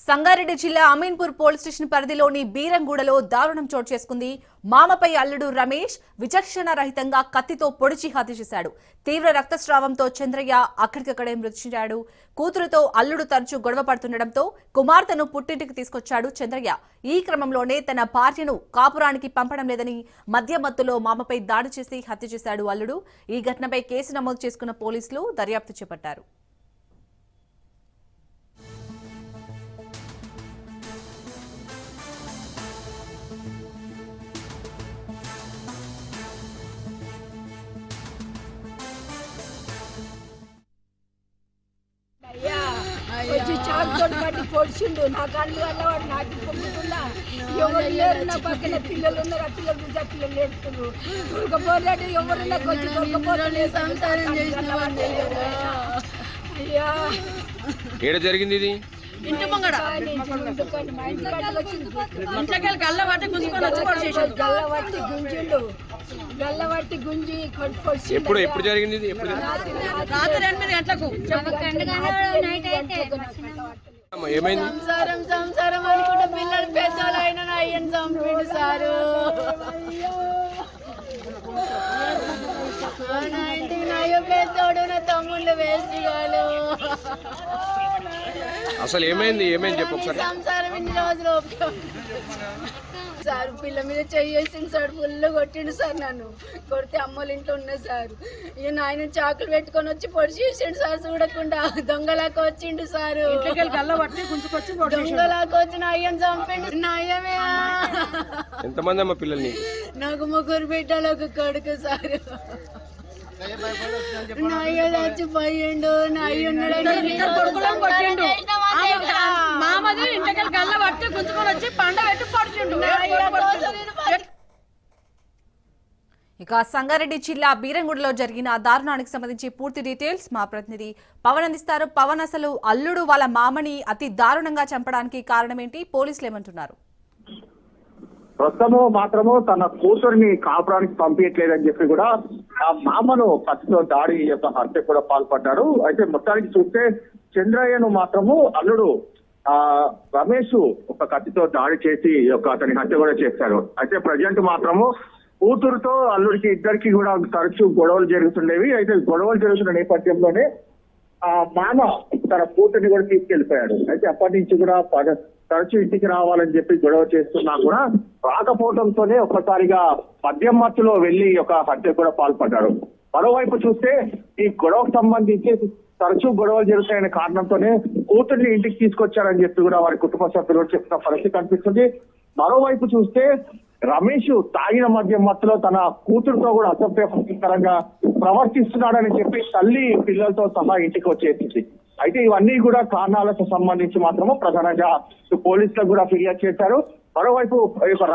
సంగారెడ్డి జిల్లా Ameenpur police station పరిధిలోని బీరంగూడలో దారుణం చోటు చేసుకుంది. మామపై అల్లుడు రమేష్ విచక్షణ రహితంగా కత్తితో పొడిచి హత్య చేశాడు. తీవ్ర రక్తస్రావంతో చంద్రయ్య అక్కడికక్కడే మృతి చెందాడు. కూతురుతో అల్లుడు తరచూ గొడవ పడుతుండటంతో కుమార్తెను పుట్టింటికి తీసుకొచ్చాడు చంద్రయ్య. ఈ క్రమంలోనే తన భార్యను కాపురానికి పంపడం లేదని మద్యం మత్తులో మామపై దాడి చేసి హత్య చేశాడు అల్లుడు. ఈ ఘటనపై కేసు నమోదు చేసుకున్న పోలీసులు దర్యాప్తు చేపట్టారు. వచ్చి చాకుతోటి పట్టి పొడిచిండు. నా కళ్ళు అన్నవాడు నాకు పొమ్ముకుండా ఎవరు లేరు, నా పక్కన పిల్లలు ఉన్నారు. ఆ పిల్లలు చూసి ఆ పిల్లలు లేపుతున్నారు. దొరకపోతే ఎవరున్నా కొంచెం దొరకపోతే సంసారం అయ్యా. ఏడ జరిగింది ఇది? ఇంటి ముంగడ ఇంట్లోకి గల్లబట్టి గుంజిండు. గల్లబట్టి గుంజి ఎప్పుడు ఎప్పుడు జరిగింది ఇది? ఎప్పుడు? రాత్రి 8 గంటలకు. ఏమైంది? సంసారం అనుకుంటే పిల్లలు పెద్దోళ్ళు అయినా అయ్యని చంపిండు సారు. నా ఇంటికి నాయో పెద్దోడు, నా తమ్ముళ్ళు వేస్ట్ కాదు. అసలు ఏమైంది? ఏమైంది చెప్పు ఒకసారి. సంసారం ఇన్ని రోజులు సార్ పిల్ల మీద చెయ్యేసింది సార్. ఫుల్ కొట్టిండు సార్. నన్ను కొడితే అమ్మోళ్ళ ఇంట్లో ఉన్నా సార్. ఇక నాయన చాకులు పెట్టుకొని వచ్చి పొడి చేసిండు సార్. చూడకుండా దొంగలాగా వచ్చిండు సార్. దొంగలాగా వచ్చి నా అయ్యని చంపిండు. నా అయ్యమే. ఎంతమంది అమ్మ పిల్లల్ని? నాకు 3 బిడ్డలు, 1 కొడుకు సార్. నా అయ్య చచ్చిపోయిండు. నా అయ్య మామది ఇంటికి గల్లబట్టి గుంజుకొని వచ్చి పండ పెట్టి పొడిచిండు. ఇక సంగారెడ్డి జిల్లా బీరంగూడలో జరిగిన దారుణానికి సంబంధించి పూర్తి డీటెయిల్స్ మా ప్రతినిధి పవన్ అందిస్తారు. పవన్, అసలు అల్లుడు వాళ్ళ మామని అతి దారుణంగా చంపడానికి కారణం ఏంటి? పోలీసులు ఏమంటున్నారు? ప్రస్తుతము మాత్రము తన కూతురిని కాపురానికి పంపించలేదని చెప్పి కూడా ఆ మామను కత్తితో దాడి యొక్క హత్య కూడా పాల్పడ్డారు. అయితే మొత్తానికి చూస్తే చంద్రయ్యను మాత్రము అల్లుడు రమేష్ ఒక కత్తితో దాడి చేసి అతని హత్య కూడా చేశారు. అయితే ప్రజెంట్ మాత్రము కూతురుతో అల్లుడికి ఇద్దరికి కూడా తరచూ గొడవలు జరుగుతుండేవి. అయితే గొడవలు జరుగుతున్న నేపథ్యంలోనే ఆ మామ తన కూతురిని కూడా తీసుకెళ్లిపోయాడు. అయితే అప్పటి నుంచి కూడా తరచూ ఇంటికి రావాలని చెప్పి గొడవ చేస్తున్నా కూడా రాకపోవడంతోనే ఒక్కసారిగా మద్యం మత్తులో వెళ్లి ఒక హత్య కూడా పాల్పడ్డాడు. మరోవైపు చూస్తే ఈ గొడవకు సంబంధించి తరచూ గొడవలు జరుగుతాయనే కారణంతోనే కూతుర్ని ఇంటికి తీసుకొచ్చారని చెప్పి కూడా వారి కుటుంబ సభ్యులు చెప్తున్న పరిస్థితి కనిపిస్తుంది. మరోవైపు చూస్తే రమేష్ తాగిన మద్యం మత్తులో తన కూతురుతో కూడా అసభ్యకరంగా ప్రవర్తిస్తున్నాడని చెప్పి తల్లి పిల్లలతో సహా ఇంటికి వచ్చేసింది. అయితే ఇవన్నీ కూడా కారణాలకు సంబంధించి మాత్రము ప్రధానంగా పోలీసులకు కూడా ఫిర్యాదు చేశారు. మరోవైపు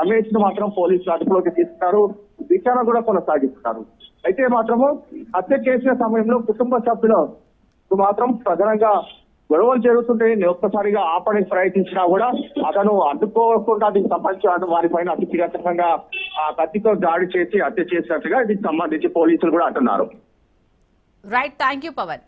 రమేష్ ను మాత్రం పోలీసులు అదుపులోకి తీసుకున్నారు. విచారణ కూడా కొనసాగిస్తున్నారు. అయితే మాత్రము హత్య చేసిన సమయంలో కుటుంబ సభ్యులు మాత్రం ప్రధానంగా గొడవలు జరుగుతుంటే ఒక్కసారిగా ఆపడానికి ప్రయత్నించినా కూడా అతను అడ్డుకోకుండా దీనికి సంబంధించి వారిపైన అతి కిరాతకంగా ఆ కత్తితో దాడి చేసి హత్య చేసినట్టుగా దీనికి సంబంధించి పోలీసులు కూడా అంటున్నారు. Right, thank you Pawan.